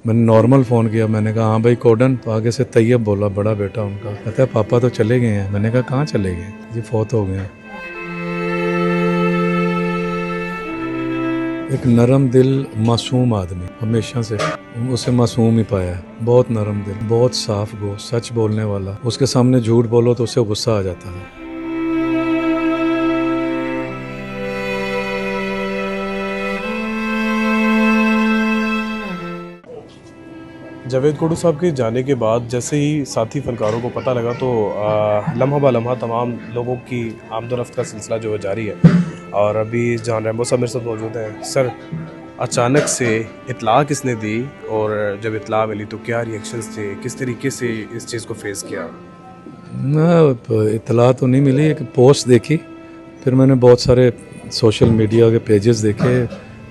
मैंने normal phone किया, मैंने कहा हाँ भाई कोडन, तो आगे से तैयब बोला, बड़ा बेटा उनका। कहता है पापा तो चले गए हैं। मैंने कहा कहाँ चले गए? जी फौत हो गए हैं। एक नरम दिल मासूम आदमी, हमेशा से उसे मासूम ही पाया है। बहुत नरम दिल, बहुत साफ गो, सच बोलने वाला। उसके सामने झूठ बोलो तो उसे गुस्सा आ जाता है। जावेद कोडू साहब के जाने के बाद जैसे ही साथी फनकारों को पता लगा तो लम्हा ब लम्हा तमाम लोगों की आमदोरफ्त का सिलसिला जो है जारी है। और अभी जान रैम्बो साहब मेरे साथ मौजूद हैं। सर, अचानक से इत्तला किसने दी और जब इत्तला मिली तो क्या रिएक्शंस थे, किस तरीके से इस चीज़ को फेस किया? इतला तो नहीं मिली, एक पोस्ट देखी, फिर मैंने बहुत सारे सोशल मीडिया के पेजेस देखे,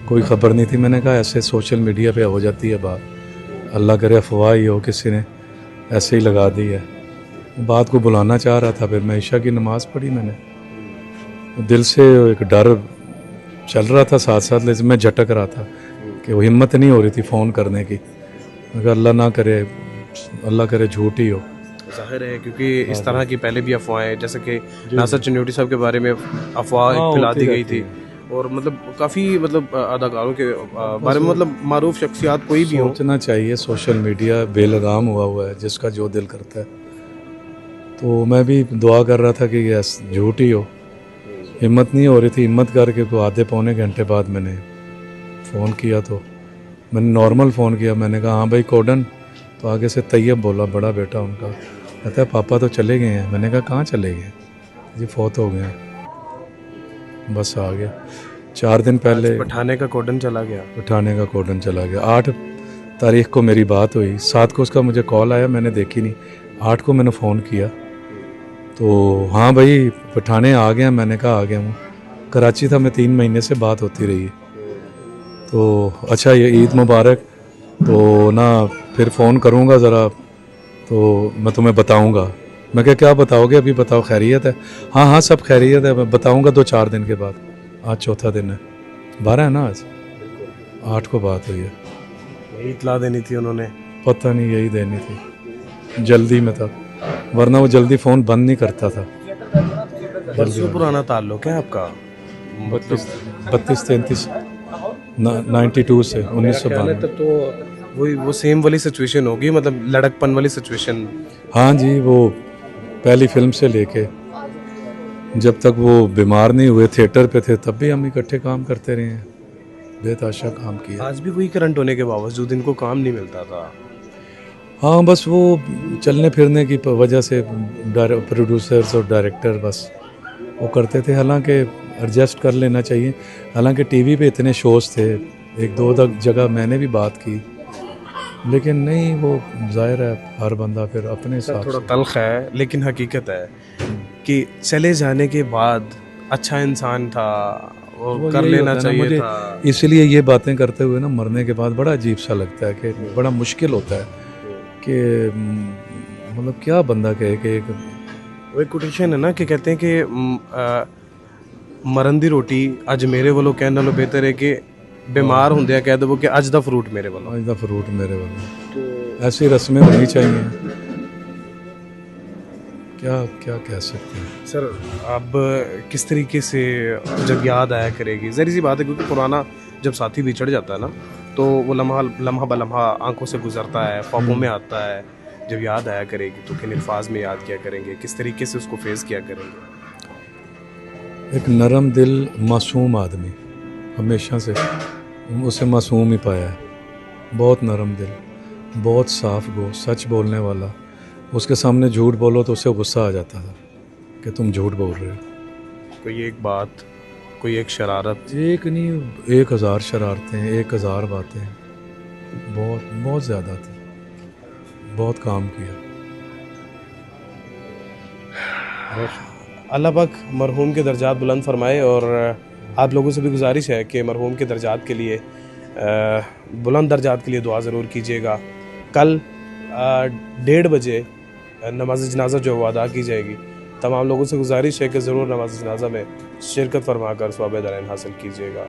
कोई ख़बर नहीं थी। मैंने कहा ऐसे सोशल मीडिया पे हो जाती है बात, अल्लाह करे अफवाह ही हो, किसी ने ऐसे ही लगा दी है। बात को बुलाना चाह रहा था, फिर मैं ईशा की नमाज़ पढ़ी। मैंने दिल से एक डर चल रहा था साथ साथ, लेकिन मैं झटक रहा था कि वो हिम्मत नहीं हो रही थी फ़ोन करने की। अगर अल्लाह ना करे, अल्लाह करे झूठ ही हो। ज़ाहिर है क्योंकि इस तरह की पहले भी अफवाहें, जैसे कि नासिर चन्योटी साहब के बारे में अफवाह फैला दी गई थी, और मतलब काफ़ी अदाकारों के बारे में मारूफ शख्सियात कोई भी हो। सोचना चाहिए, सोशल मीडिया बेलगाम हुआ है, जिसका जो दिल करता है। तो मैं भी दुआ कर रहा था कि यस झूठ ही हो। हिम्मत नहीं हो रही थी, हिम्मत करके को आधे पौने घंटे बाद मैंने फ़ोन किया। तो मैंने नॉर्मल फ़ोन किया, मैंने कहा हाँ भाई कोडन, तो आगे से तैयब बोला, बड़ा बेटा उनका। कहता है पापा तो चले गए हैं। मैंने कहा कहाँ चले गए? जी फौत हो गए हैं। बस आ गया। 4 दिन पहले पठाने का कोडन चला गया। उठाने का कोडन चला गया। 8 तारीख को मेरी बात हुई, 7 को उसका मुझे कॉल आया, मैंने देखी नहीं। 8 को मैंने फ़ोन किया तो हाँ भाई पठाने आ गया। मैंने कहा आ गया हूँ, कराची था मैं, 3 महीने से बात होती रही है। तो अच्छा ये ईद मुबारक, तो ना फिर फ़ोन करूँगा ज़रा, तो मैं तुम्हें बताऊँगा। मैं क्या बताओगे, अभी बताओ, खैरियत है? हाँ हाँ सब खैरियत है, मैं बताऊँगा 2-4 दिन के बाद। आज चौथा दिन है, 12 है ना आज, 8 को बात हुई है। यही इत्तला देनी थी उन्होंने? पता नहीं, यही देनी थी, जल्दी में था, वरना वो जल्दी फ़ोन बंद नहीं करता था। बरसों पुराना ताल्लुक है आपका? 32-33 92 से 1992। तब तो वही वो सेम वाली सिचुएशन होगी, मतलब लड़कपन वाली सिचुएशन। हाँ जी, वो पहली फिल्म से लेके जब तक वो बीमार नहीं हुए, थिएटर पे थे, तब भी हम इकट्ठे काम करते रहे हैं, बेतहाशा काम किया। आज भी वही करंट होने के बावजूद इनको काम नहीं मिलता था? हाँ बस वो चलने फिरने की वजह से प्रोड्यूसर्स और डायरेक्टर बस वो करते थे, हालांकि एडजस्ट कर लेना चाहिए। हालांकि टीवी पे इतने शोज़ थे, 1-2 जगह मैंने भी बात की, लेकिन नहीं, वो जाहिर है हर बंदा फिर अपने हिसाब थोड़ा से। तल्ख है लेकिन हकीकत है कि चले जाने के बाद अच्छा इंसान था और कर लेना चाहिए मुझे था। इसलिए ये बातें करते हुए ना मरने के बाद बड़ा अजीब सा लगता है कि बड़ा मुश्किल होता है कि मतलब क्या बंदा कहे कि वो एक कोटेशन है ना कि कहते हैं कि मरन दी रोटी अज मेरे वालों कहने नालों बेहतर है कि बीमार होंदे कह दो कि अज दा फ्रूट मेरे वालों। आज दा फ्रूट मेरे वाला। तो ऐसी रस्में होनी चाहिए, क्या क्या कह सकते हैं। सर, अब किस तरीके से जब याद आया करेगी, ज़री सी बात है क्योंकि पुराना जब साथी बिछड़ जाता है ना तो वो लम्हा लम्हा ब लम्हा आंखों से गुजरता है, ख्वाबों में आता है। जब याद आया करेगी तो किन अल्फाज में याद किया करेंगे, किस तरीके से उसको फेस किया करेंगे? एक नरम दिल मासूम आदमी, हमेशा से उसे मासूम ही पाया है। बहुत नरम दिल, बहुत साफ गो, सच बोलने वाला। उसके सामने झूठ बोलो तो उसे गुस्सा आ जाता था कि तुम झूठ बोल रहे हो। कोई एक बात, कोई एक शरारत? एक नहीं, 1000 शरारतें, 1000 बातें, बहुत बहुत ज़्यादा थी, बहुत काम किया। अल्लाह पाक मरहूम के दर्जात बुलंद फरमाए, और आप लोगों से भी गुजारिश है कि मरहूम के दर्जात के लिए, बुलंद दर्जात के लिए दुआ ज़रूर कीजिएगा। कल 1:30 बजे नमाज जनाजा जो है वो अदा की जाएगी। तमाम लोगों से गुजारिश है कि ज़रूर नमाज जनाजा में शिरकत फरमा कर सवाब दरैन हासिल कीजिएगा।